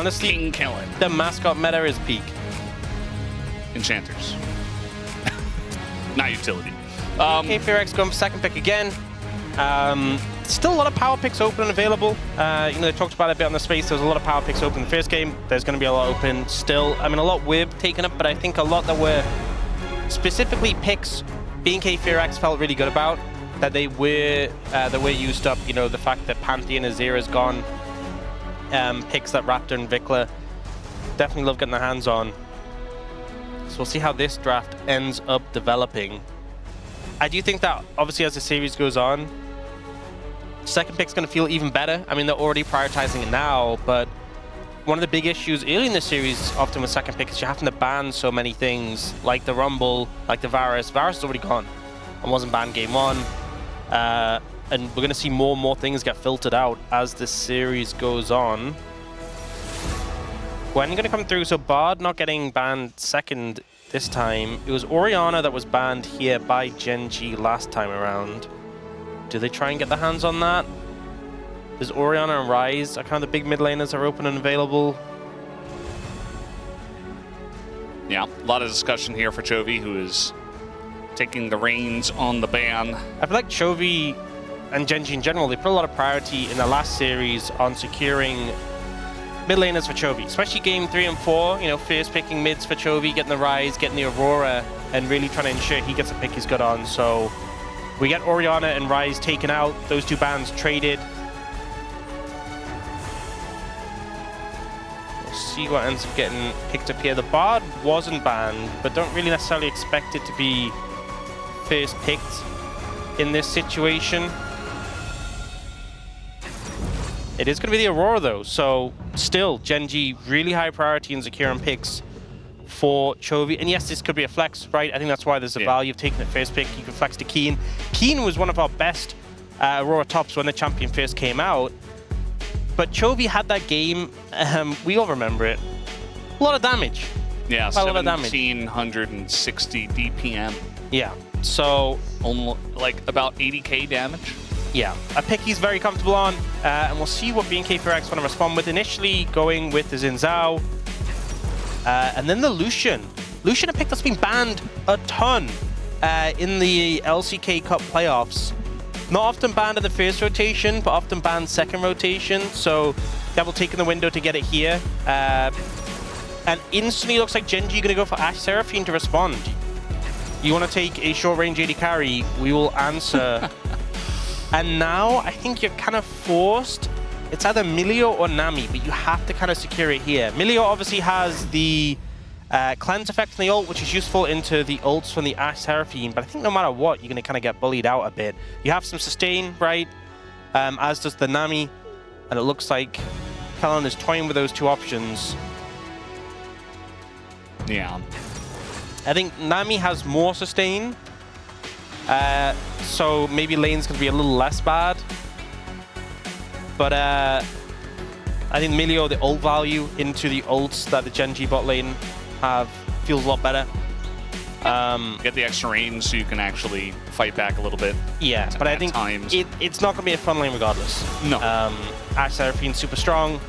honestly, King killing. the mascot meta is peak. Enchanters. Not utility. K4X going for second pick again. Still a lot of power picks open and available. They talked about it a bit on the space. There was a lot of power picks open in the first game. There's going to be a lot open still. I mean, a lot were taken up, but I think a lot that were specifically picks being K4X felt really good about. That they were used up. You know, the fact that Pantheon Azir is gone. Picks that Raptor and Vikla definitely love getting their hands on. So we'll see how this draft ends up developing. I do think that, obviously, as the series goes on, second pick's going to feel even better. I mean, they're already prioritizing it now, but one of the big issues early in the series, often with second pick, is you're having to ban so many things, like the Rumble, like the Varus. Varus is already gone and wasn't banned game one. And we're going to see more and more things get filtered out as the series goes on. Gwen going to come through, so Bard not getting banned second this time. It was Orianna that was banned here by Gen.G last time around. Do they try and get their hands on that? There's Orianna and Ryze are kind of the big mid laners that are open and available. Yeah, a lot of discussion here for Chovy, who is taking the reins on the ban. I feel like Chovy and Gen.G in general, they put a lot of priority in the last series on securing mid laners for Chovy, especially game 3 and 4, you know, first picking mids for Chovy, getting the Ryze, getting the Aurora, and really trying to ensure he gets a pick he's good on. So we get Orianna and Ryze taken out, those two bans traded. We'll see what ends up getting picked up here. The Bard wasn't banned, but don't really necessarily expect it to be first picked in this situation. It is going to be the Aurora, though, so still, Gen.G really high priority in securing picks for Chovy. And yes, this could be a flex, right? I think that's why there's a value of taking the first pick. You can flex to Keen. Keen was one of our best Aurora tops when the champion first came out. But Chovy had that game, we all remember it, a lot of damage. Yeah, a lot of damage. 1760 DPM. Yeah, so... like about 80k damage. Yeah, a pick he's very comfortable on, and we'll see what K4X want to respond with. Initially going with the Xin Zhao, and then the Lucian. Lucian, a pick that's been banned a ton in the LCK Cup playoffs. Not often banned in the first rotation, but often banned second rotation, so Devil taking the window to get it here. And instantly looks like Gen.G going to go for Ashe Seraphine to respond. You want to take a short-range AD carry, we will answer. And now, I think you're kind of forced. It's either Milio or Nami, but you have to kind of secure it here. Milio obviously has the cleanse effect from the ult, which is useful into the ults from the Ashe Seraphine, but I think no matter what, you're going to kind of get bullied out a bit. You have some sustain, right? As does the Nami, and it looks like Kellen is toying with those two options. Yeah. I think Nami has more sustain, so maybe lane's going to be a little less bad. But I think Milio, the ult value into the ults that the Gen.G bot lane have, feels a lot better. Get the extra range so you can actually fight back a little bit. Yeah, but I think it's not going to be a fun lane regardless. No. Ashe Seraphine super strong.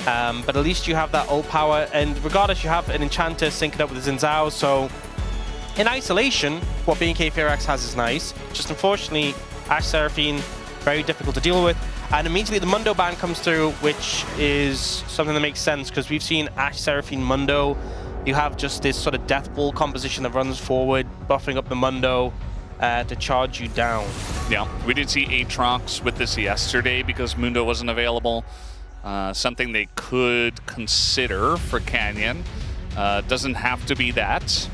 But at least you have that ult power, and regardless, you have an Enchanter synced up with the Xin Zhao, so in isolation, what being K4X has is nice. Just unfortunately, Ashe Seraphine, very difficult to deal with. And immediately the Mundo ban comes through, which is something that makes sense, because we've seen Ashe Seraphine Mundo. You have just this sort of death ball composition that runs forward, buffing up the Mundo to charge you down. Yeah, we did see Aatrox with this yesterday because Mundo wasn't available. Something they could consider for Canyon. Doesn't have to be that,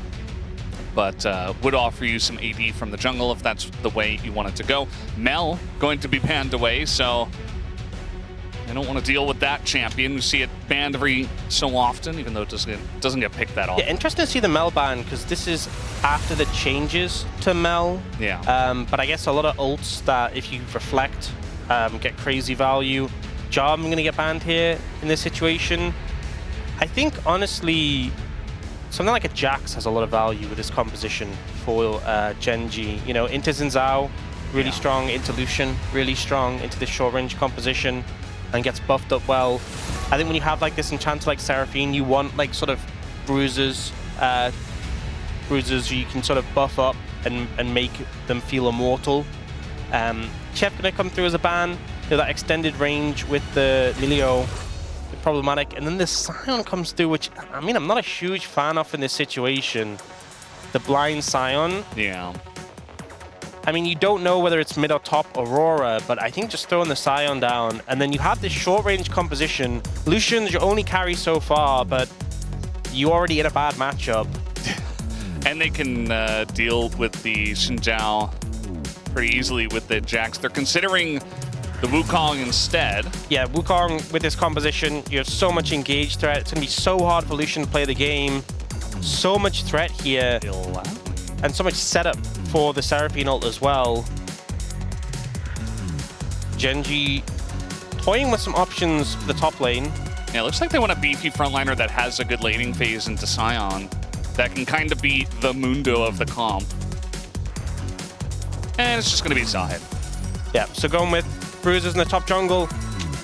but would offer you some AD from the jungle if that's the way you want it to go. Mel going to be banned away, so I don't want to deal with that champion. We see it banned every so often, even though it doesn't get picked that often. Yeah, interesting to see the Mel ban, because this is after the changes to Mel. Yeah. But I guess a lot of ults that, if you reflect, get crazy value. Job going to get banned here in this situation. I think, honestly, something like a Jax has a lot of value with this composition for Gen.G. You know, into Xin Zhao, really strong, into Lucian, really strong, into the short range composition, and gets buffed up well. I think when you have like this enchanter like Seraphine, you want like sort of bruisers who you can sort of buff up and make them feel immortal. Chef gonna come through as a ban. You know, that extended range with the Lilio, problematic, and then the Scion comes through, which I mean I'm not a huge fan of in this situation. The blind Scion. Yeah. I mean, you don't know whether it's mid or top Aurora, but I think just throwing the Scion down, and then you have this short-range composition. Lucian's your only carry so far, but you already in a bad matchup. And they can deal with the Xin Zhao pretty easily with the Jax. They're considering the Wukong instead. Yeah, Wukong with this composition, you have so much engaged threat. It's going to be so hard for Lucian to play the game. So much threat here. And so much setup for the Seraphine ult as well. Gen.G toying with some options for the top lane. Yeah, it looks like they want a beefy frontliner that has a good laning phase into Scion. That can kind of be the Mundo of the comp. And it's just going to be Zahid. Yeah, so going with bruisers in the top jungle.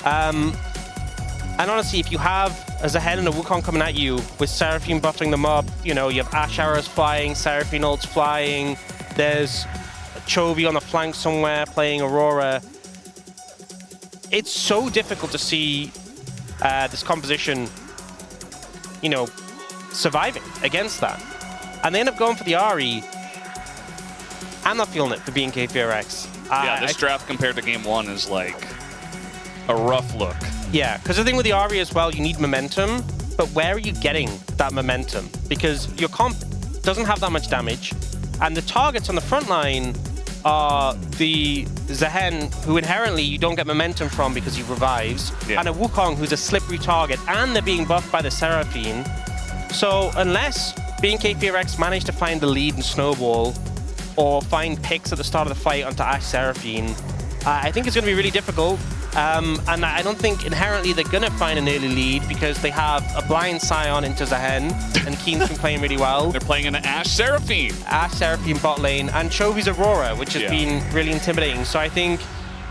And honestly, if you have a Zahid and a Wukong coming at you with Seraphine buffing them up, you know, you have Ashe arrows flying, Seraphine ults flying, there's Chovy on the flank somewhere playing Aurora. It's so difficult to see this composition, you know, surviving against that. And they end up going for the Ahri. I'm not feeling it for BNK FRX. Yeah, this draft compared to game one is like a rough look. Yeah, because the thing with the Ahri as well, you need momentum, but where are you getting that momentum? Because your comp doesn't have that much damage, and the targets on the front line are the Zehen, who inherently you don't get momentum from because he revives, and a Wukong who's a slippery target, and they're being buffed by the Seraphine. So unless BNK FRX manage to find the lead and snowball, or find picks at the start of the fight onto Ashe Seraphine, I think it's going to be really difficult. And I don't think inherently they're going to find an early lead because they have a blind Scion into Zehen, and Keen's been playing really well. They're playing an Ashe Seraphine. Ashe Seraphine bot lane, and Chovy's Aurora, which has been really intimidating. So I think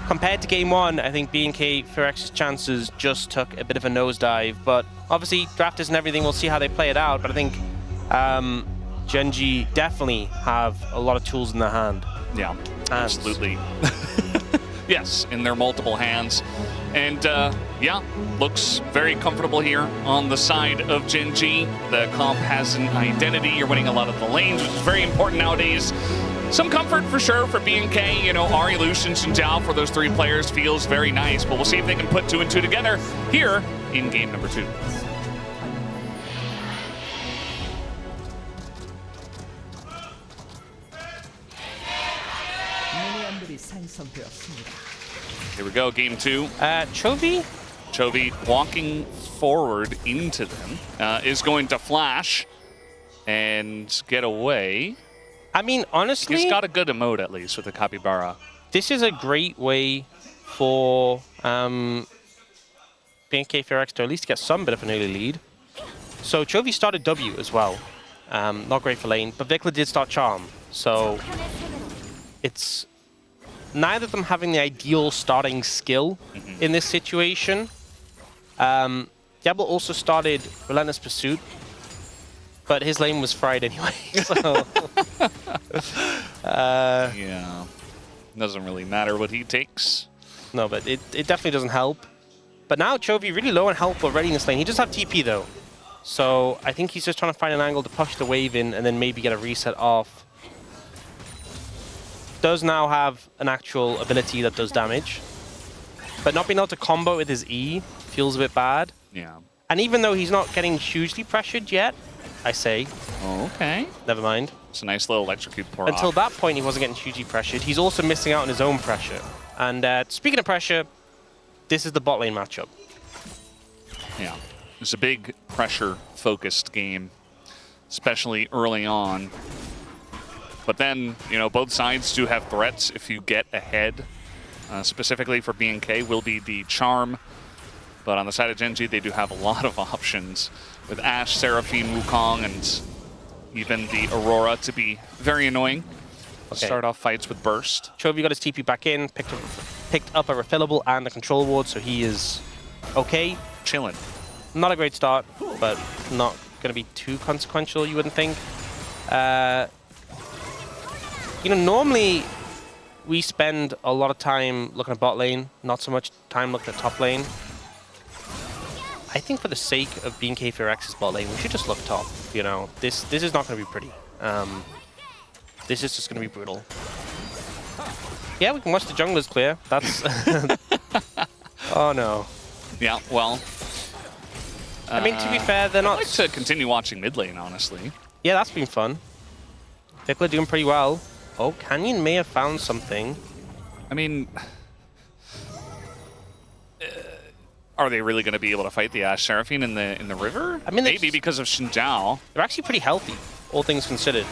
compared to game one, I think BNK FRX's chances just took a bit of a nosedive. But obviously, draft isn't everything. We'll see how they play it out. But I think Gen.G definitely have a lot of tools in their hand. Yeah, absolutely. Yes, in their multiple hands. And yeah, looks very comfortable here on the side of Gen.G. The comp has an identity. You're winning a lot of the lanes, which is very important nowadays. Some comfort for sure for BNK. You know, Ahri, Lucian, Xin Zhao for those three players feels very nice. But we'll see if they can put 2 and 2 together here in game number 2. Here we go, game 2. Chovy walking forward into them is going to flash and get away. I mean, honestly, he's got a good emote at least with the Capybara. This is a great way for BNK FRX to at least get some bit of an early lead. So Chovy started W as well. Not great for lane, but Vikla did start Charm. So it's neither of them having the ideal starting skill in this situation. Diablo also started Relentless Pursuit, but his lane was fried anyway. So yeah, doesn't really matter what he takes. No, but it definitely doesn't help. But now Chovy really low on health already in this lane. He does have TP though. So I think he's just trying to find an angle to push the wave in and then maybe get a reset off. Does now have an actual ability that does damage. But not being able to combo with his E feels a bit bad. Yeah. And even though he's not getting hugely pressured yet, I say. Oh, okay. Never mind. It's a nice little electrocute pour Until that point, he wasn't getting hugely pressured. He's also missing out on his own pressure. And speaking of pressure, this is the bot lane matchup. Yeah. It's a big pressure-focused game, especially early on. But then, you know, both sides do have threats if you get ahead. Specifically for BNK will be the Charm. But on the side of Gen.G, they do have a lot of options with Ashe, Seraphine, Wukong, and even the Aurora to be very annoying. Okay. Start off fights with Burst. Chovy got his TP back in, picked up a refillable and a control ward, so he is okay. Chilling. Not a great start, but not going to be too consequential, you wouldn't think. You know, normally we spend a lot of time looking at bot lane, not so much time looking at top lane. I think for the sake of being K4X's bot lane, we should just look top. You know, this is not going to be pretty. This is just going to be brutal. Yeah, we can watch the junglers clear. That's... Oh, no. Yeah, well... I mean, to be fair, they're not... I'd like to continue watching mid lane, honestly. Yeah, that's been fun. People are doing pretty well. Oh, Canyon may have found something. I mean... Are they really going to be able to fight the Ashe Seraphine in the river? I mean, maybe because of Xinjiao. They're actually pretty healthy, all things considered.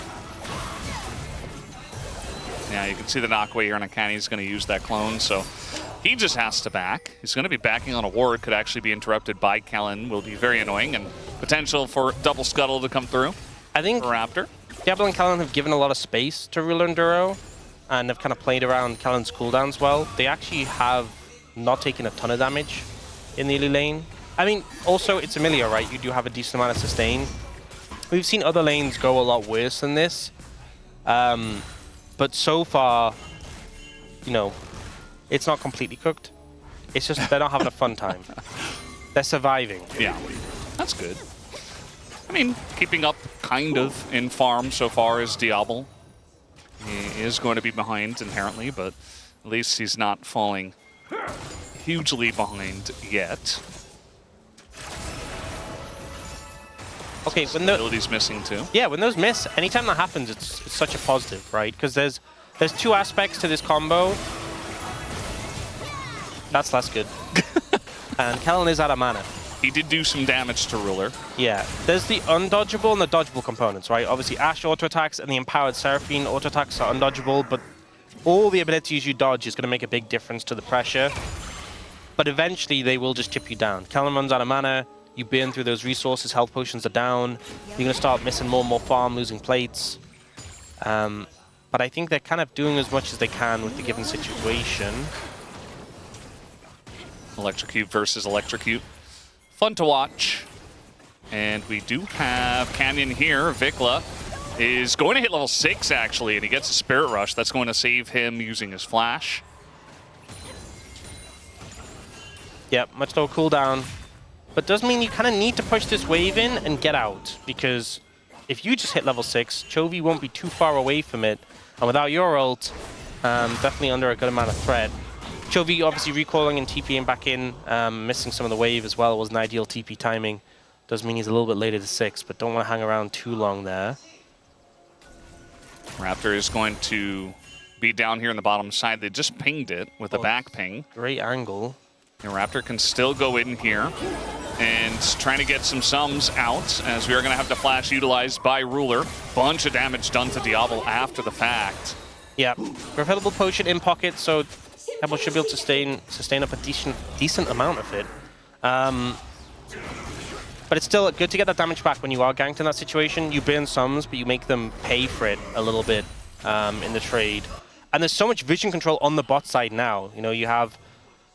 Yeah, you can see the knockaway here on Akani. He's going to use that clone, so he just has to back. He's going to be backing on a ward. Could actually be interrupted by Kellen. Will be very annoying, and potential for double scuttle to come through. I think Raptor. Diablo and Kellen have given a lot of space to Ruler and Duro, and have kind of played around Kellen's cooldowns well. They actually have not taken a ton of damage in the early lane. I mean, also, it's Amelia, right? You do have a decent amount of sustain. We've seen other lanes go a lot worse than this. But so far, you know, it's not completely cooked. It's just they're not having a fun time. They're surviving. Yeah, that's good. I mean, keeping up kind of in farm so far is Diablo. He is going to be behind inherently, but at least he's not falling hugely behind yet. Okay, when the ability's missing too. Yeah, when those miss, anytime that happens, it's such a positive, right? Because there's two aspects to this combo. That's less good. And Kellen is out of mana. He did do some damage to Ruler. Yeah, there's the undodgeable and the dodgeable components, right? Obviously, Ashe auto attacks and the empowered Seraphine auto attacks are undodgeable, but all the abilities you dodge is going to make a big difference to the pressure. But eventually, they will just chip you down. Kellen runs out of mana. You burn through those resources, health potions are down. You're going to start missing more and more farm, losing plates. But I think they're kind of doing as much as they can with the given situation. Electrocute versus Electrocute. Fun to watch. And we do have Canyon here. Vikla is going to hit level 6, actually, and he gets a Spirit Rush. That's going to save him using his Flash. Yep, much lower cooldown. But does mean you kind of need to push this wave in and get out, because if you just hit level 6, Chovy won't be too far away from it. And without your ult, definitely under a good amount of threat. Chovy obviously recoiling and TPing back in, missing some of the wave as well. It wasn't ideal TP timing. Does mean he's a little bit later to 6, but don't want to hang around too long there. Raptor is going to be down here in the bottom side. They just pinged it with a back ping. Great angle. And Raptor can still go in here and trying to get some sums out, as we are going to have the flash utilized by Ruler. Bunch of damage done to Diablo after the fact. Yeah, refillable potion in pocket, so Diablo should be able to sustain up a decent amount of it. But it's still good to get that damage back when you are ganked in that situation. You burn sums, but you make them pay for it a little bit in the trade. And there's so much vision control on the bot side now. You know, you have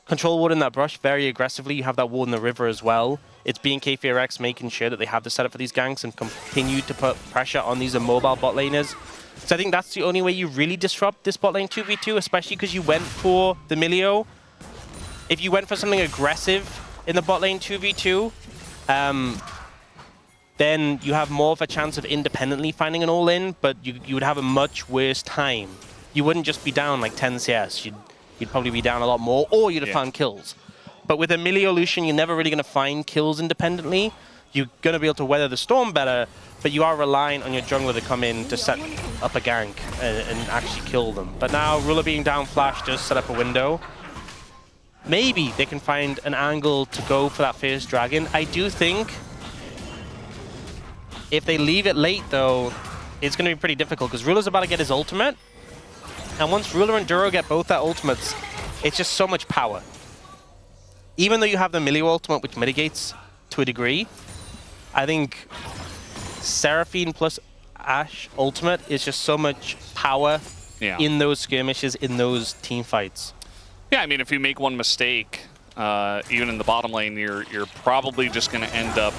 control ward in that brush very aggressively. You have that ward in the river as well. It's being K4X making sure that they have the setup for these ganks and continue to put pressure on these immobile bot laners. So I think that's the only way you really disrupt this bot lane 2v2, especially because you went for the Milio. If you went for something aggressive in the bot lane 2v2, then you have more of a chance of independently finding an all-in, but you would have a much worse time. You wouldn't just be down like 10 CS. You'd probably be down a lot more, or you'd have found kills. But with a Milio Lucian, you're never really going to find kills independently. You're going to be able to weather the storm better, but you are relying on your jungler to come in to set up a gank and actually kill them. But now, Ruler being down flash does set up a window. Maybe they can find an angle to go for that first dragon. I do think if they leave it late, though, it's going to be pretty difficult, because Ruler's about to get his ultimate. And once Ruler and Duro get both their ultimates, it's just so much power. Even though you have the Milio ultimate, which mitigates to a degree, I think Seraphine plus Ashe ultimate is just so much power in those skirmishes, in those team fights. Yeah, I mean, if you make one mistake, even in the bottom lane, you're probably just going to end up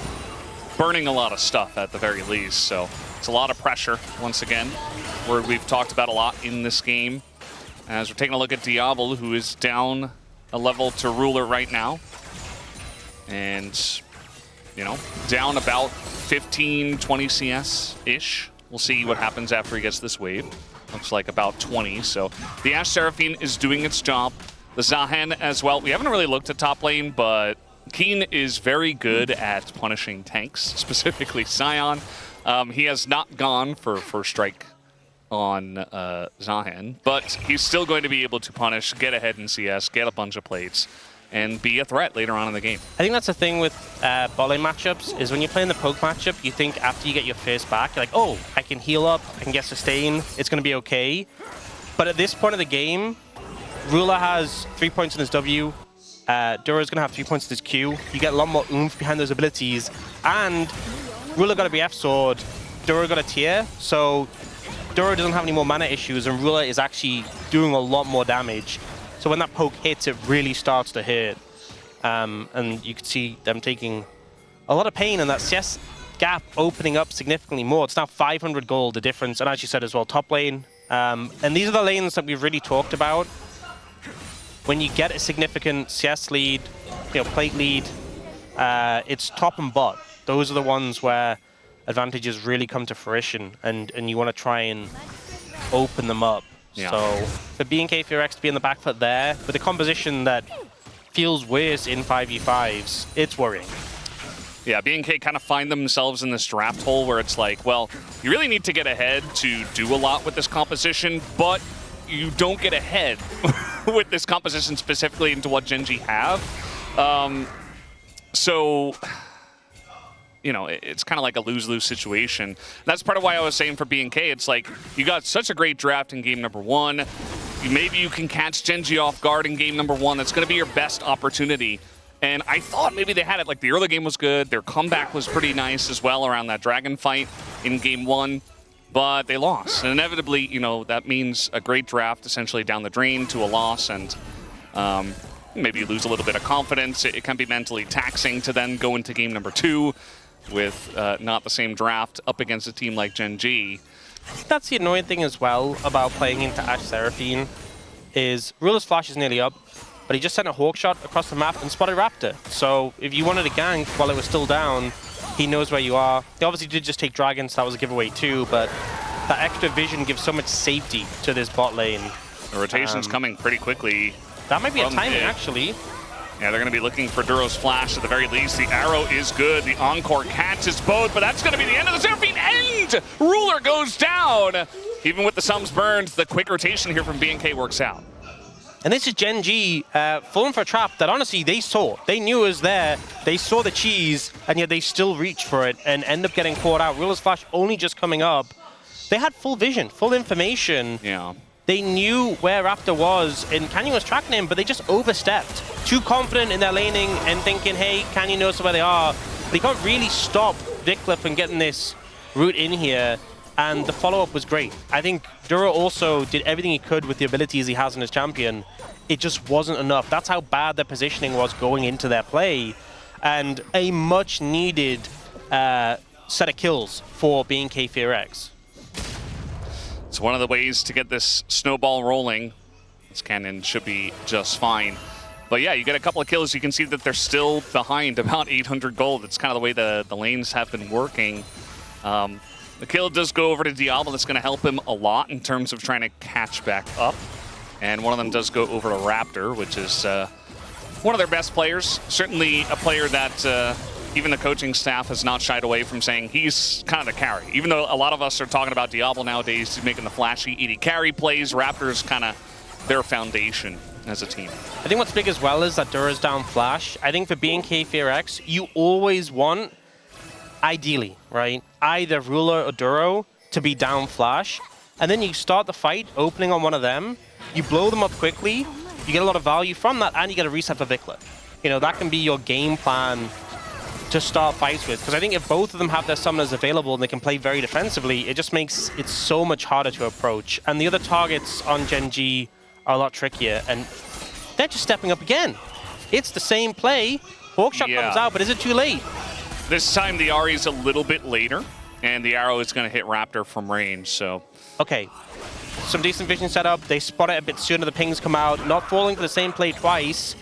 burning a lot of stuff at the very least. So it's a lot of pressure, once again, where we've talked about a lot in this game. As we're taking a look at Diablo, who is down a level to Ruler right now. And, you know, down about 15, 20 CS-ish. We'll see what happens after he gets this wave. Looks like about 20. So the Ashe Seraphine is doing its job. The Zahan as well. We haven't really looked at top lane, but Keen is very good at punishing tanks, specifically Sion. He has not gone for first strike on Zahan, but he's still going to be able to punish, get ahead in CS, get a bunch of plates, and be a threat later on in the game. I think that's the thing with bot lane matchups, is when you're playing the poke matchup, you think after you get your first back, you're like, oh, I can heal up, I can get sustain, it's going to be okay. But at this point of the game, Ruler has 3 points in his W, Duro's going to have 3 points in his Q. You get a lot more oomph behind those abilities, and Ruler got a BF sword, Duro got a tier, so Duro doesn't have any more mana issues, and Ruler is actually doing a lot more damage. So when that poke hits, it really starts to hurt. And you can see them taking a lot of pain, and that CS gap opening up significantly more. It's now 500 gold, the difference. And as you said as well, top lane. And these are the lanes that we've really talked about. When you get a significant CS lead, you know, plate lead, it's top and bot. Those are the ones where advantages really come to fruition, and you want to try and open them up. Yeah. So for B&K FearX to be in the back foot there, with a composition that feels worse in 5v5s, it's worrying. Yeah, B&K kind of find themselves in this draft hole where it's like, well, you really need to get ahead to do a lot with this composition, but you don't get ahead with this composition specifically into what Gen.G have. So, you know, it's kind of like a lose-lose situation. That's part of why I was saying for B&K, it's like, you got such a great draft in game number 1. Maybe you can catch Gen.G off guard in game number 1. That's going to be your best opportunity. And I thought maybe they had it. Like, the early game was good. Their comeback was pretty nice as well around that dragon fight in game 1. But they lost. And inevitably, you know, that means a great draft essentially down the drain to a loss. And maybe you lose a little bit of confidence. It can be mentally taxing to then go into game number 2 with not the same draft up against a team like Gen.G. That's the annoying thing as well about playing into Ashe Seraphine, is Ruler's flash is nearly up, but he just sent a hawk shot across the map and spotted Raptor. So if you wanted to gank while it was still down, he knows where you are. He obviously did just take dragons, so that was a giveaway too, but that extra vision gives so much safety to this bot lane. The rotation's coming pretty quickly. That might be a timing, actually. Yeah, they're going to be looking for Duro's flash at the very least. The arrow is good. The Encore catches both, but that's going to be the end of the Seraphine end! Ruler goes down! Even with the sums burned, the quick rotation here from B&K works out. And this is Gen.G falling for a trap that honestly they saw. They knew it was there. They saw the cheese, and yet they still reached for it and end up getting caught out. Ruler's flash only just coming up. They had full vision, full information. Yeah. They knew where Raptor was, and Canyon was tracking him, but they just overstepped. Too confident in their laning and thinking, hey, Canyon knows where they are. They can't really stop Vikla from getting this route in here, and the follow-up was great. I think Duro also did everything he could with the abilities he has in his champion. It just wasn't enough. That's how bad their positioning was going into their play, and a much-needed set of kills for B&K FearX. It's one of the ways to get this snowball rolling. This Canyon should be just fine. But yeah, you get a couple of kills. You can see that they're still behind about 800 gold. It's kind of the way the lanes have been working. The kill does go over to Diablo. That's going to help him a lot in terms of trying to catch back up. And one of them does go over to Raptor, which is one of their best players. Certainly a player that even the coaching staff has not shied away from saying he's kind of the carry. Even though a lot of us are talking about Diablo nowadays, he's making the flashy ED carry plays. Raptor's kind of their foundation as a team. I think what's big as well is that Duro's down flash. I think for B&K FearX, you always want, ideally, right, either Ruler or Duro to be down flash, and then you start the fight opening on one of them, you blow them up quickly, you get a lot of value from that, and you get a reset for Vikla. You know, that can be your game plan to start fights with, because I think if both of them have their summoners available and they can play very defensively, it just makes it so much harder to approach. And the other targets on Gen.G are a lot trickier, and they're just stepping up again. It's the same play. Hawkshot comes out, but is it too late? This time the Ahri's a little bit later, and the arrow is going to hit Raptor from range, so... Okay. Some decent vision setup. They spot it a bit sooner. The pings come out. Not falling for the same play twice.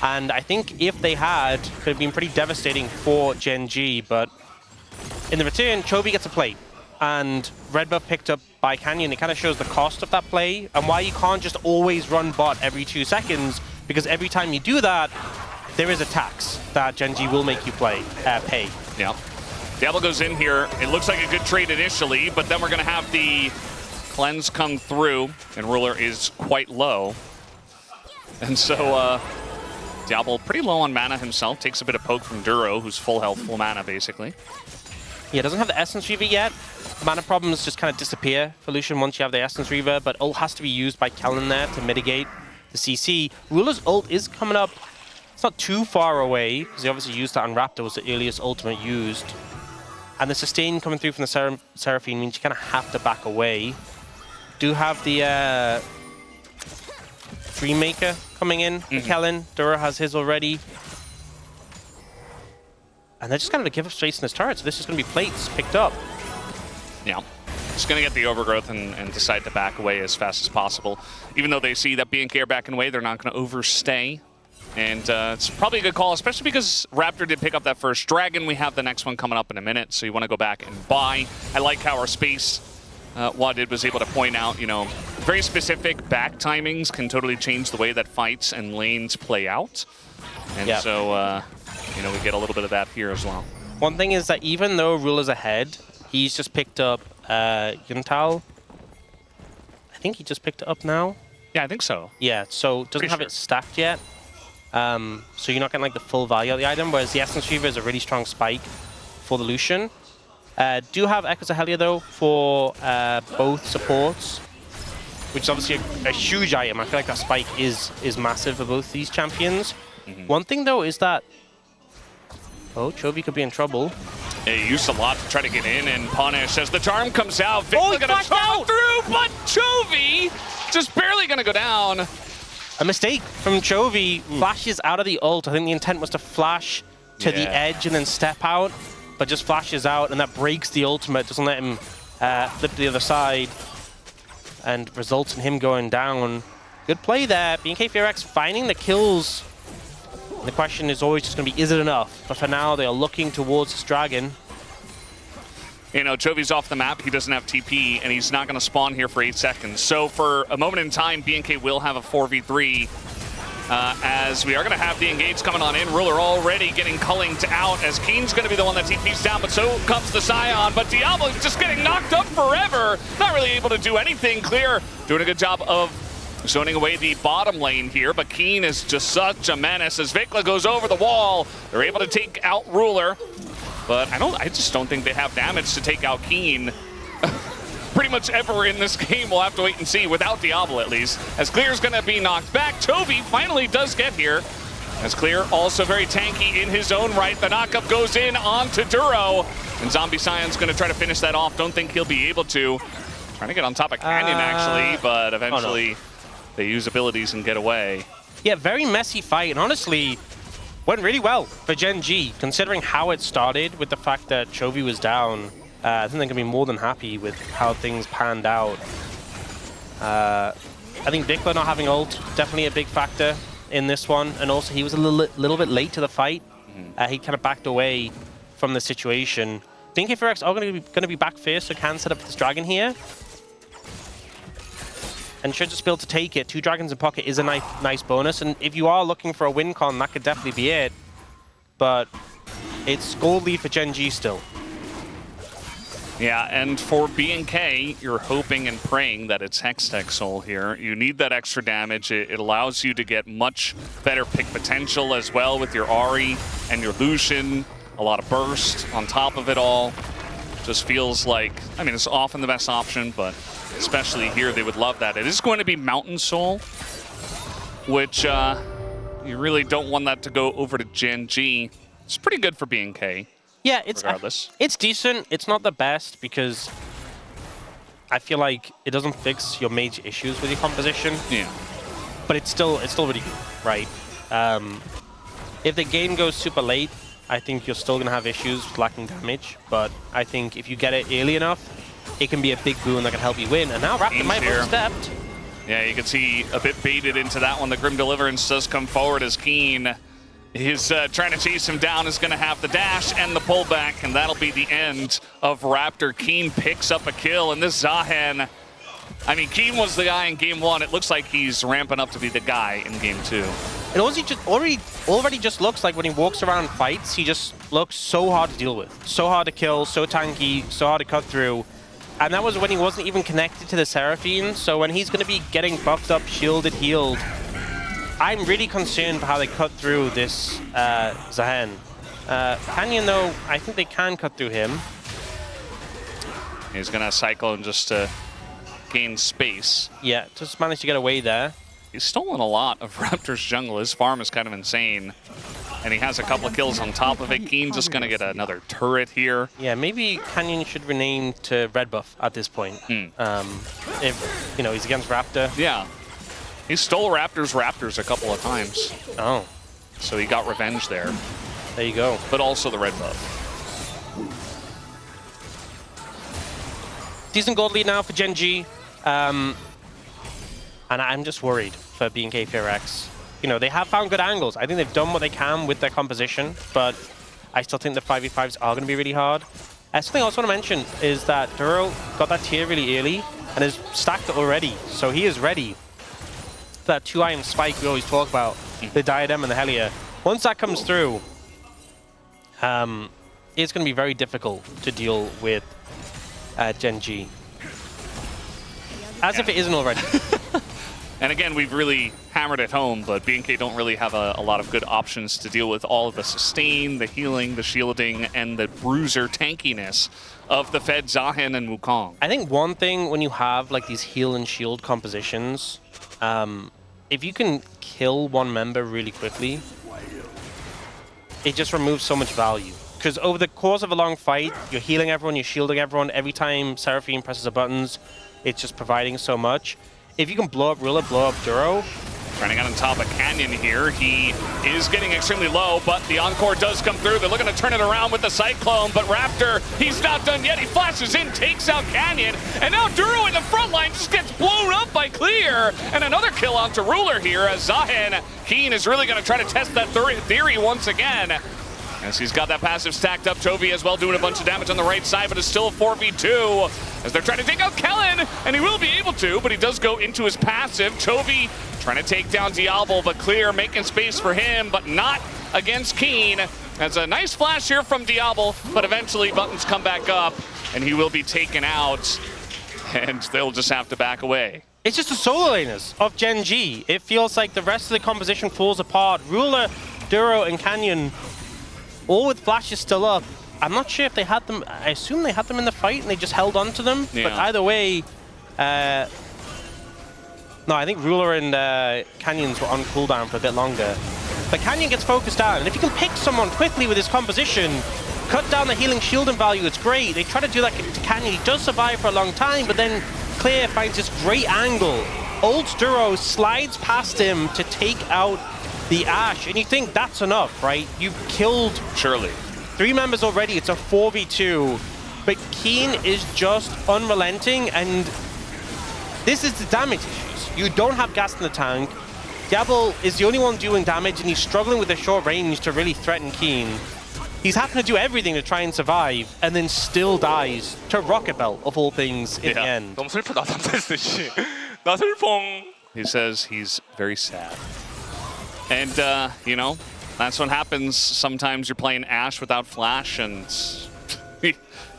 And I think if they had, it could have been pretty devastating for Gen.G, but in the return, Chovy gets a play. And red buff picked up by Canyon. It kind of shows the cost of that play and why you can't just always run bot every 2 seconds, because every time you do that, there is a tax that Gen.G will make you pay. Yeah. Diablo goes in here. It looks like a good trade initially, but then we're going to have the cleanse come through, and Ruler is quite low. And so Diablo pretty low on mana himself, takes a bit of poke from Duro, who's full health, full mana basically. Yeah, doesn't have the Essence Reaver yet. Mana problems just kind of disappear for Lucian once you have the Essence Reaver, but ult has to be used by Kellen there to mitigate the CC. Ruler's ult is coming up. It's not too far away, because he obviously used that on Raptor, was the earliest ultimate used. And the sustain coming through from the Seraphine means you kind of have to back away. Do have the Dreammaker coming in for Kellen. Dura has his already. And they're just going to give up space in this turret, so this is going to be plates picked up. Yeah. Just going to get the overgrowth and decide to back away as fast as possible. Even though they see that BNK are backing away, they're not going to overstay. And it's probably a good call, especially because Raptor did pick up that first dragon. We have the next one coming up in a minute, so you want to go back and buy. I like how our space, Wadid was able to point out, you know, very specific back timings can totally change the way that fights and lanes play out. And so, you know, we get a little bit of that here as well. One thing is that even though Ruler's ahead, he's just picked up Yuntal. I think he just picked it up now. Yeah, I think so. Yeah, so doesn't have it stacked yet. So you're not getting like the full value of the item, whereas the Essence Reaver is a really strong spike for the Lucian. Do have Echoes of Helia though for both supports, which is obviously a huge item. I feel like that spike is massive for both these champions. One thing though is that Chovy could be in trouble. He used a lot to try to get in and punish as the charm comes out. Vic's gonna charm through, but Chovy just barely gonna go down. A mistake from Chovy. Flashes out of the ult. I think the intent was to flash to the edge and then step out, but just flashes out, and that breaks the ultimate, doesn't let him flip to the other side, and results in him going down. Good play there. BNK FearX finding the kills. And the question is always just going to be, is it enough? But for now, they are looking towards this dragon. You know, Chovy's off the map, he doesn't have TP, and he's not going to spawn here for 8 seconds. So for a moment in time, BNK will have a 4v3, as we are going to have the engage coming on in. Ruler already getting cullinged out, as Keen's going to be the one that TP's down, but so comes the Scion. But Diablo's just getting knocked up forever, not really able to do anything. Clear doing a good job of zoning away the bottom lane here, but Keen is just such a menace as Vikla goes over the wall. They're able to take out Ruler. But I just don't think they have damage to take out Keen pretty much ever in this game. We'll have to wait and see, without Diablo at least, as Clear's going to be knocked back. Chovy finally does get here, as Clear also very tanky in his own right. The knockup goes in onto Duro, and Zombie Scion's going to try to finish that off. Don't think he'll be able to. Trying to get on top of Canyon, actually, but eventually they use abilities and get away. Yeah, very messy fight, and honestly, went really well for Gen.G, considering how it started with the fact that Chovy was down. I think they're going to be more than happy with how things panned out. I think Vikla not having ult, definitely a big factor in this one. And also, he was a little bit late to the fight. He kind of backed away from the situation. BNK FearX are going to be back first, so can set up this dragon here. And should just be able to take it. 2 dragons in pocket is a nice bonus. And if you are looking for a win con, that could definitely be it. But it's gold lead for Gen.G still. Yeah, and for BNK, you're hoping and praying that it's Hextech Soul here. You need that extra damage. It allows you to get much better pick potential as well with your Ahri and your Lucian. A lot of burst on top of it all. Just feels like, I mean, it's often the best option, but especially here, they would love that. It is going to be Mountain Soul, which you really don't want that to go over to Gen.G. It's pretty good for BNK. Yeah, regardless. It's decent. It's not the best because I feel like it doesn't fix your major issues with your composition. Yeah. But it's still really good, right? If the game goes super late, I think you're still going to have issues with lacking damage. But I think if you get it early enough, it can be a big boon that can help you win. And now Raptor might have stepped. Yeah, you can see a bit baited into that one. The Grim Deliverance does come forward as Keen is trying to chase him down, is going to have the dash and the pullback, and that'll be the end of Raptor. Keen picks up a kill, and this Zahen, I mean, Keen was the guy in game 1. It looks like he's ramping up to be the guy in game 2. It already just looks like when he walks around and fights, he just looks so hard to deal with. So hard to kill, so tanky, so hard to cut through. And that was when he wasn't even connected to the Seraphine, so when he's going to be getting buffed up, shielded, healed, I'm really concerned for how they cut through this Zahen. Canyon, though, I think they can cut through him. He's going to Cyclone just to gain space. Yeah, just managed to get away there. He's stolen a lot of Raptor's jungle. His farm is kind of insane. And he has a couple of kills on top of it. Keen's just going to get another turret here. Yeah, maybe Canyon should rename to Red Buff at this point. If, you know, he's against Raptor. Yeah. He stole Raptors a couple of times. Oh. So he got revenge there. There you go. But also the Red Buff. Decent gold lead now for Gen.G. And I'm just worried for BNK FearX. You know, they have found good angles. I think they've done what they can with their composition, but I still think the 5v5s are going to be really hard. Something I also want to mention is that Duro got that tier really early and has stacked it already. So he is ready. That 2-iron spike we always talk about, the Diadem and the Helia. Once that comes through, it's going to be very difficult to deal with Gen.G. As if it isn't already. And again, we've really hammered it home, but BNK don't really have a lot of good options to deal with all of the sustain, the healing, the shielding, and the bruiser tankiness of the Fed Zahen and Wukong. I think one thing when you have like these heal and shield compositions, if you can kill one member really quickly, it just removes so much value. Because over the course of a long fight, you're healing everyone, you're shielding everyone. Every time Seraphine presses the buttons, it's just providing so much. If you can blow up Ruler, blow up Duro. Trying to get on top of Canyon here. He is getting extremely low, but the Encore does come through. They're looking to turn it around with the Cyclone, but Raptor, he's not done yet. He flashes in, takes out Canyon, and now Duro in the front line just gets blown up by Clear. And another kill onto Ruler here as Zahen. Keen is really going to try to test that theory once again. As he's got that passive stacked up. Chovy as well doing a bunch of damage on the right side, but it's still a 4v2 as they're trying to take out Kellen, and he will be able to, but he does go into his passive. Chovy trying to take down Diablo, but Clear making space for him, but not against Keen. That's a nice flash here from Diablo, but eventually buttons come back up, and he will be taken out, and they'll just have to back away. It's just the solo laners of Gen.G. It feels like the rest of the composition falls apart. Ruler, Duro, and Canyon, all with flashes still up. I'm not sure if they had them. I assume they had them in the fight and they just held on to them. Yeah. But either way, no, I think Ruler and Canyons were on cooldown for a bit longer. But Canyon gets focused down, and if you can pick someone quickly with his composition, cut down the healing shielding value, it's great. They try to do that to Canyon. He does survive for a long time, but then Clear finds this great angle. Old Duro slides past him to take out the Ashe, and you think that's enough, right? You've killed surely 3 members already. It's a 4v2, but Keen is just unrelenting, and this is the damage issues. You don't have gas in the tank. Diablo is the only one doing damage, and he's struggling with the short range to really threaten Keen. He's having to do everything to try and survive, and then still dies to Rocket Belt, of all things, in the end. 너무 슬프다, 나 슬퍼. He says he's very sad. And, you know, that's what happens. Sometimes you're playing Ashe without flash, and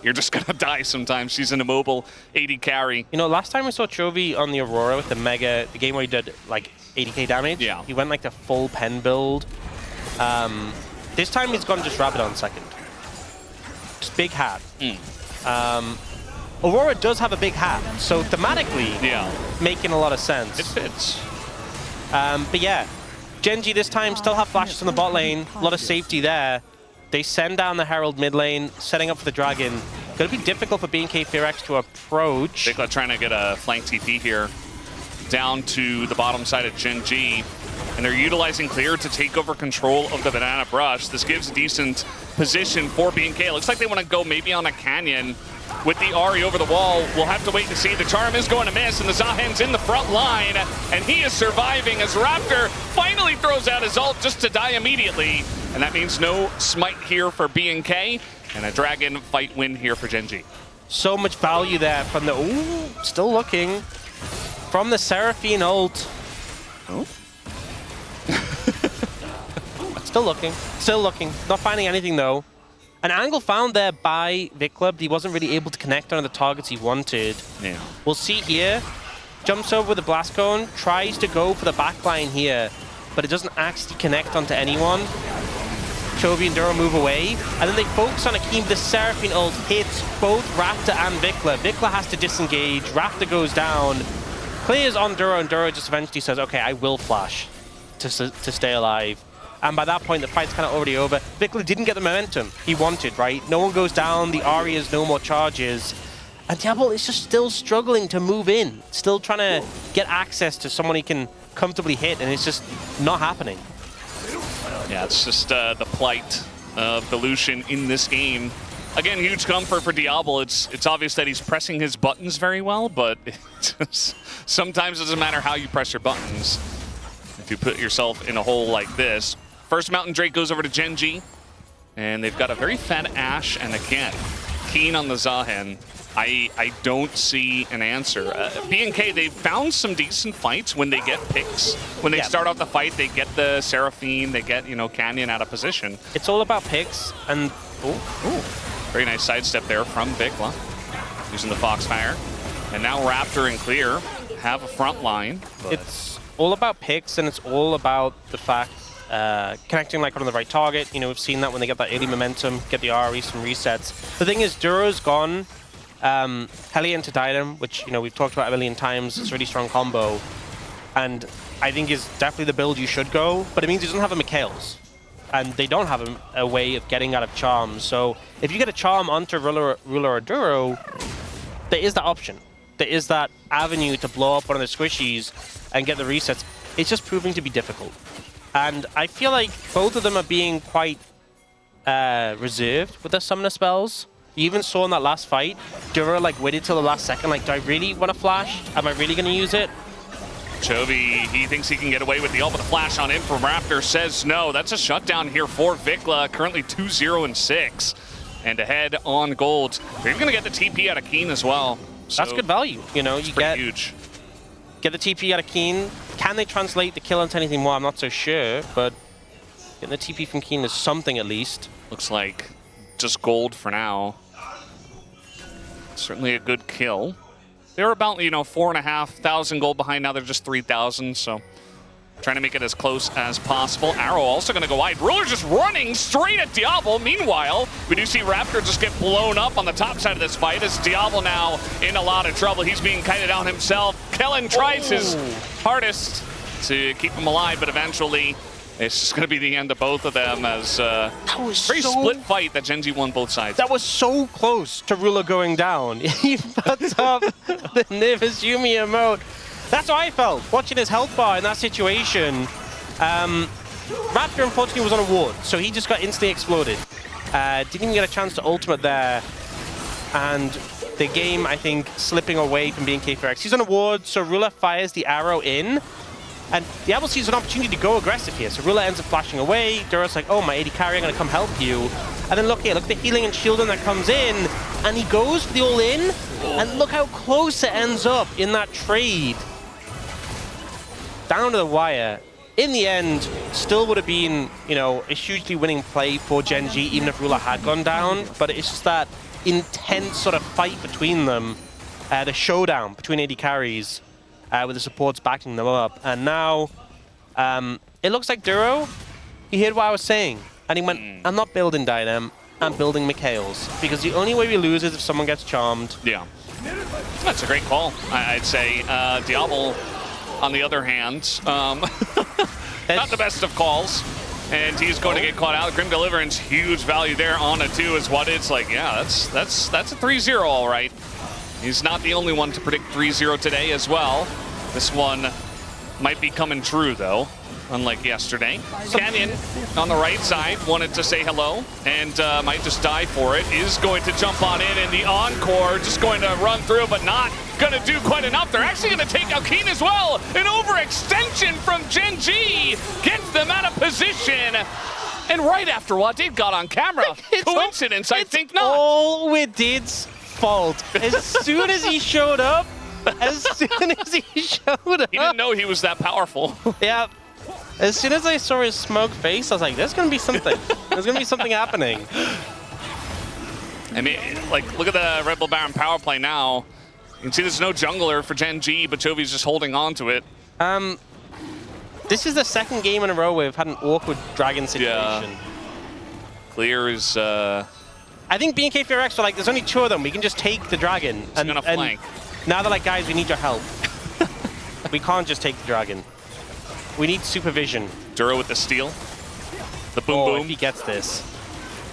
you're just going to die sometimes. She's an immobile 80 carry. You know, last time we saw Chovy on the Aurora with the game where he did, like, 80k damage, yeah. He went, like, the full pen build. This time he's gone just Rabadon second. Just big hat. Aurora does have a big hat, so thematically, making a lot of sense. It fits. But yeah, Gen.G this time still have flashes on the bot lane, a lot of safety there. They send down the Herald mid lane, setting up for the Dragon. Gonna be difficult for BNK FearX to approach. Bigla trying to get a flank TP here down to the bottom side of Gen.G. and they're utilizing Clear to take over control of the Banana Brush. This gives a decent position for BNK. It looks like they want to go maybe on a Canyon with the Ahri over the wall. We'll have to wait to see. The Charm is going to miss, and the Zahen's in the front line, and he is surviving as Raptor finally throws out his ult just to die immediately. And that means no smite here for BNK, and a Dragon fight win here for Gen.G. So much value there from the... Ooh, still looking. From the Seraphine ult. Oh. Still looking. Not finding anything, though. An angle found there by Viclub. He wasn't really able to connect on the targets he wanted. Yeah. We'll see here. Jumps over with the Blast Cone. Tries to go for the backline here, but it doesn't actually connect onto anyone. Chovy and Duro move away, and then they focus on Akeem. The Seraphine ult hits both Raptor and Vikla. Vikla has to disengage. Raptor goes down. Clears on Duro, and Duro just eventually says, okay, I will flash to stay alive. And by that point, the fight's kind of already over. Vikla didn't get the momentum he wanted, right? No one goes down. The Ahri has no more charges. And Diablo is just still struggling to move in. Still trying to get access to someone he can comfortably hit, and it's just not happening. Yeah, it's just the plight of the Lucian in this game. Again, huge comfort for Diablo. It's obvious that he's pressing his buttons very well, but sometimes it doesn't matter how you press your buttons. If you put yourself in a hole like this. First Mountain Drake goes over to Gen.G, and they've got a very fat Ashe, and again, keen on the Zahen. I don't see an answer. BNK, they've found some decent fights when they get picks. When they start off the fight, they get the Seraphine, they get, you know, Canyon out of position. It's all about picks, and... Very nice sidestep there from Vikla, using the Foxfire. And now Raptor and Clear have a front line. It's all about picks, and it's all about the fact connecting like on the right target. You know, we've seen that when they get that early momentum, get the Ahri, some resets. The thing is, Duro's gone. Hellion to Diadem, which, you know, we've talked about a million times. It's a really strong combo. And I think is definitely the build you should go, but it means he doesn't have a Mikhails. And they don't have a way of getting out of charms. So if you get a charm onto Ruler or Duro, there is that option. There is that avenue to blow up one of the squishies and get the resets. It's just proving to be difficult. And I feel like both of them are being quite reserved with their summoner spells. You even saw in that last fight, Duro like waited till the last second, like, do I really want to flash? Am I really going to use it? Chovy, he thinks he can get away with the ult, but the flash on in from Raptor says no. That's a shutdown here for Vikla, currently 2-0-6. And ahead on gold. They're going to get the TP out of Keen as well. So that's good value. You know, you get huge. Get the TP out of Keen. Can they translate the kill into anything more? I'm not so sure, but getting the TP from Keen is something at least. Looks like just gold for now. Certainly a good kill. They were about, you know, 4,500 gold behind. Now they're just 3,000, so trying to make it as close as possible. Arrow also going to go wide. Ruler just running straight at Diablo. Meanwhile, we do see Raptor just get blown up on the top side of this fight as Diablo now in a lot of trouble. He's being kited down himself. Kellen tries his hardest to keep him alive, but eventually it's just going to be the end of both of them as very split fight that Gen.G won both sides. That was so close to Ruler going down. He puts up the nervous Yumi emote. That's how I felt, watching his health bar in that situation. Raptor, unfortunately, was on a ward, so he just got instantly exploded. Didn't even get a chance to ultimate there. And the game, I think, slipping away from being BFX. He's on a ward, so Ruler fires the arrow in. And Diablo sees an opportunity to go aggressive here. So Ruler ends up flashing away. Duro's like, oh, my AD carry, I'm going to come help you. And then look here, look at the healing and shielding that comes in. And he goes for the all-in. And look how close it ends up in that trade. Down to the wire. In the end, still would have been, you know, a hugely winning play for Gen.G, even if Ruler had gone down. But it's just that intense sort of fight between them. The showdown between AD carries. With the supports backing them up. And now, it looks like Duro, he heard what I was saying. And he went, I'm not building Diadem, I'm building Mikhails. Because the only way we lose is if someone gets charmed. Yeah. That's a great call, I'd say. Diablo, on the other hand, not the best of calls. And he's going to get caught out. Grim Deliverance, huge value there on a 2 is what it's like. Yeah, that's a 3-0 all right. He's not the only one to predict 3-0 today as well. This one might be coming true, though. unlike yesterday. Canyon on the right side wanted to say hello and might just die for it. Is going to jump on in, and the Encore just going to run through, but not going to do quite enough. They're actually going to take out Keen as well. An overextension from Gen.G gets them out of position. And right after Wadid got on camera, coincidence? I think not. All Wadid's fault. As soon as he showed up, he didn't know he was that powerful. Yeah. As soon as I saw his smoke face, I was like, there's going to be something. There's going to be something happening. I mean, like, look at the Red Bull Baron power play now. You can see there's no jungler for Gen.G, but Chovy's just holding on to it. This is the second game in a row where we've had an awkward dragon situation. Yeah. Clear is... I think BNK FearX were like, there's only 2 of them. We can just take the dragon. He's gonna flank. Now they're like, guys, we need your help. We can't just take the dragon. We need supervision. Duro with the steal. The boom boom. If he gets this.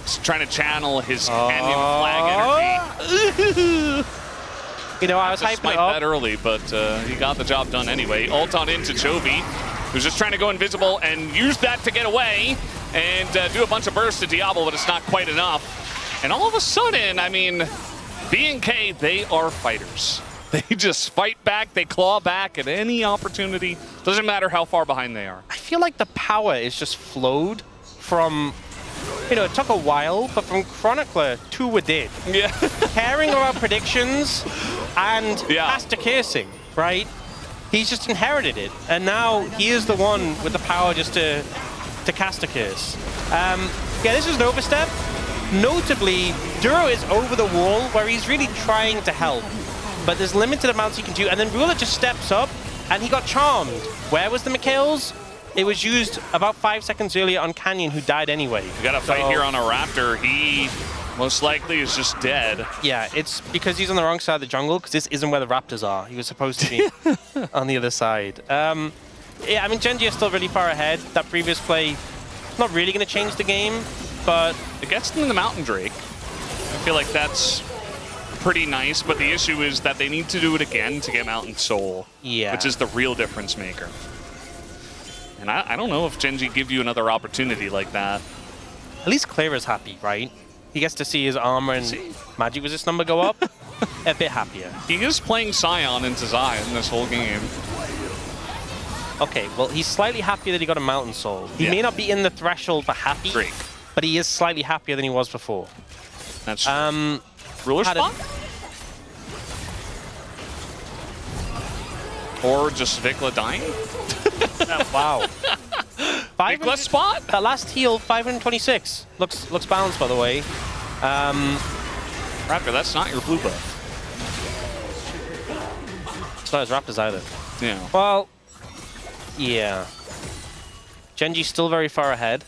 Just trying to channel his Canyon flag energy. You know, I was hyping it up that early, but he got the job done anyway. Ult on into Chovy, who's just trying to go invisible and use that to get away and do a bunch of bursts to Diablo, but it's not quite enough. And all of a sudden, I mean, BNK, they are fighters. They just fight back, they claw back at any opportunity. Doesn't matter how far behind they are. I feel like the power is just flowed from, you know, it took a while, but from Chronicler to Wadid. Yeah. Caring about predictions and caster cursing, right? He's just inherited it, and now he is the one with the power just to cast a curse. Yeah, this is an overstep. Notably, Duro is over the wall where he's really trying to help, but there's limited amounts he can do, and then Ruler just steps up, and he got charmed. Where was the Mikhails? It was used about 5 seconds earlier on Canyon, who died anyway. We got a fight here on a Raptor. He most likely is just dead. Yeah, it's because he's on the wrong side of the jungle, because this isn't where the Raptors are. He was supposed to be on the other side. Yeah, I mean, Gen.G is still really far ahead. That previous play, not really going to change the game, but... It gets them in the Mountain Drake. I feel like that's pretty nice, but the issue is that they need to do it again to get Mountain Soul, which is the real difference maker. And I don't know if Gen.G give you another opportunity like that. At least Clear is happy, right? He gets to see his armor and magic resist number go up. A bit happier. He is playing Scion into Zion this whole game. Okay, well, he's slightly happier that he got a Mountain Soul. He may not be in the threshold for happy, but he is slightly happier than he was before. That's Ruler spot? Or just Vikla dying? Wow. Vikla spot? That last heal, 526. Looks balanced, by the way. Raptor, that's not your blue buff. It's not his Raptors either. Yeah. Well, yeah. Gen.G still very far ahead.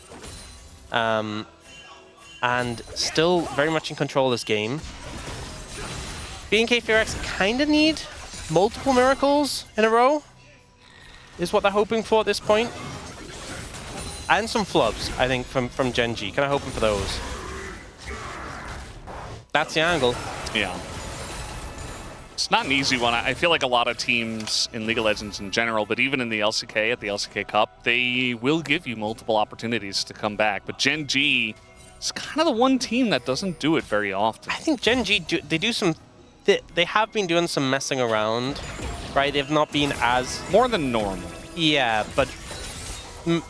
And still very much in control of this game. BNK FearX kind of need multiple miracles in a row, is what they're hoping for at this point. And some flubs, I think, from Gen.G. Kind of hoping for those. That's the angle. Yeah. It's not an easy one. I feel like a lot of teams in League of Legends in general, but even in the LCK, at the LCK Cup, they will give you multiple opportunities to come back. But Gen.G is kind of the one team that doesn't do it very often. I think Gen.G, they have been doing some messing around, right? They've not been as... More than normal. Yeah, but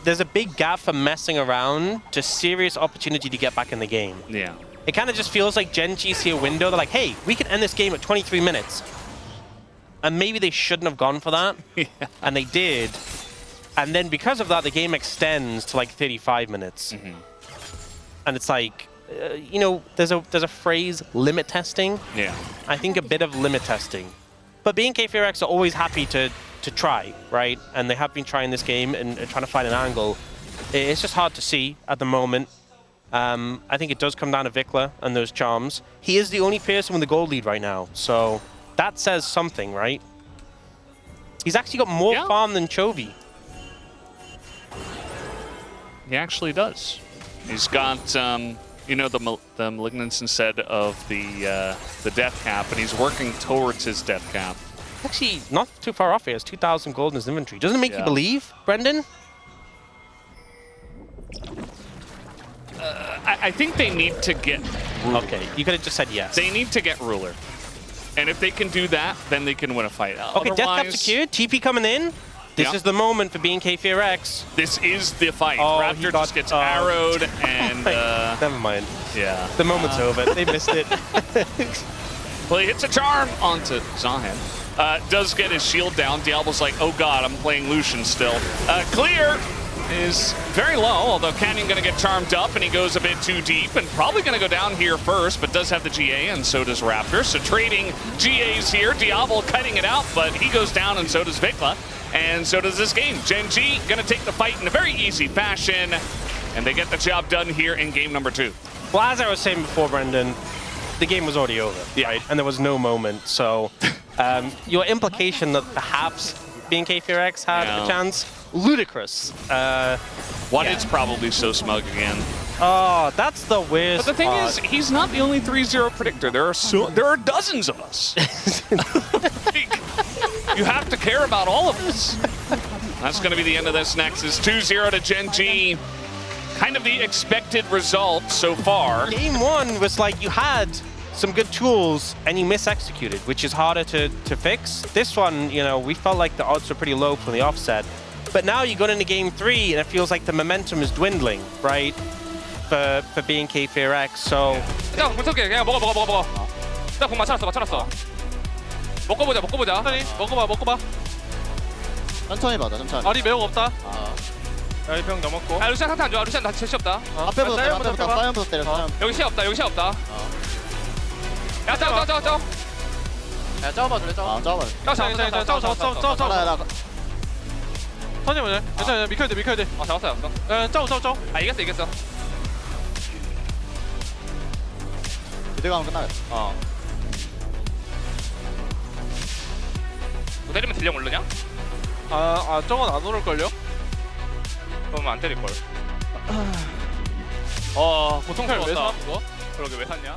there's a big gap from messing around to serious opportunity to get back in the game. Yeah. It kind of just feels like Gen.G see a window. They're like, hey, we can end this game at 23 minutes. And maybe they shouldn't have gone for that. And they did. And then because of that, the game extends to like 35 minutes. And it's like, you know, there's a phrase, limit testing. Yeah. I think a bit of limit testing. But BNK FearX are always happy to try, right? And they have been trying this game and trying to find an angle. It's just hard to see at the moment. I think it does come down to Vikla and those charms. He is the only person with the gold lead right now, so that says something, right? He's actually got more farm than Chovy. He actually does. He's got, you know, the Malignance instead of the death cap, and he's working towards his death cap. Actually, not too far off here. He has 2,000 gold in his inventory. Doesn't it make you believe, Brendan? I think they need to get ruler. Okay, you could have just said yes. They need to get ruler. And if they can do that, then they can win a fight. Okay, death cap secured. TP coming in. This is the moment for BNK Fear X. This is the fight. Oh, Raptor just gets arrowed and... never mind. Yeah. The moment's over. They missed it. Well, he hits a charm onto Zahan. Does get his shield down. Diablo's like, oh god, I'm playing Lucian still. Clear is very low, although Canyon gonna get charmed up and he goes a bit too deep and probably gonna go down here first, but does have the GA and so does Raptor. So trading GAs here, Diablo cutting it out, but he goes down and so does Vikla. And so does this game. Gen.G gonna take the fight in a very easy fashion, and they get the job done here in game number 2. Well, as I was saying before, Brendan, the game was already over, right? And there was no moment, so your implication that perhaps BNK Fear X had a chance, ludicrous. It's probably so smug again. Oh, that's the worst But the thing is, he's not the only 3-0 predictor. There are dozens of us. You have to care about all of us. That's going to be the end of this Nexus. 2-0 to Gen.G. Kind of the expected result so far. Game 1 was like you had some good tools and you mis-executed, which is harder to fix. This one, you know, we felt like the odds were pretty low from the offset. But now you got into game 3 and it feels like the momentum is dwindling, right? For BNK Fear X, so... 야, 문석이 그냥 먹어. 나 공 맞춰놨어. 먹어보자. 먹어봐. 천천히 받아, 천천히. 알이 매우 없다. 별병 넘었고. 아, 루시안 상태 안 좋아. 루시안 다 제시 없다. 앞에부터 때려, 사이언부터 때려, 사이언. 여기 시 없다. 야, 짜오. 야, 짜워봐줄래, 짜워. 짜워봐. 짜오. 나. 천천히 보자. 괜찮아. 미켜야 돼. 잡았어. 짜오. 아, 이겼어. 이대 가면 끝나겠다. 너 때리면 딜량 오르냐? 저건 안 오를걸요? 그러면 안 때릴걸. 고통스러웠다. 왜 샀어? 그러게 왜 샀냐?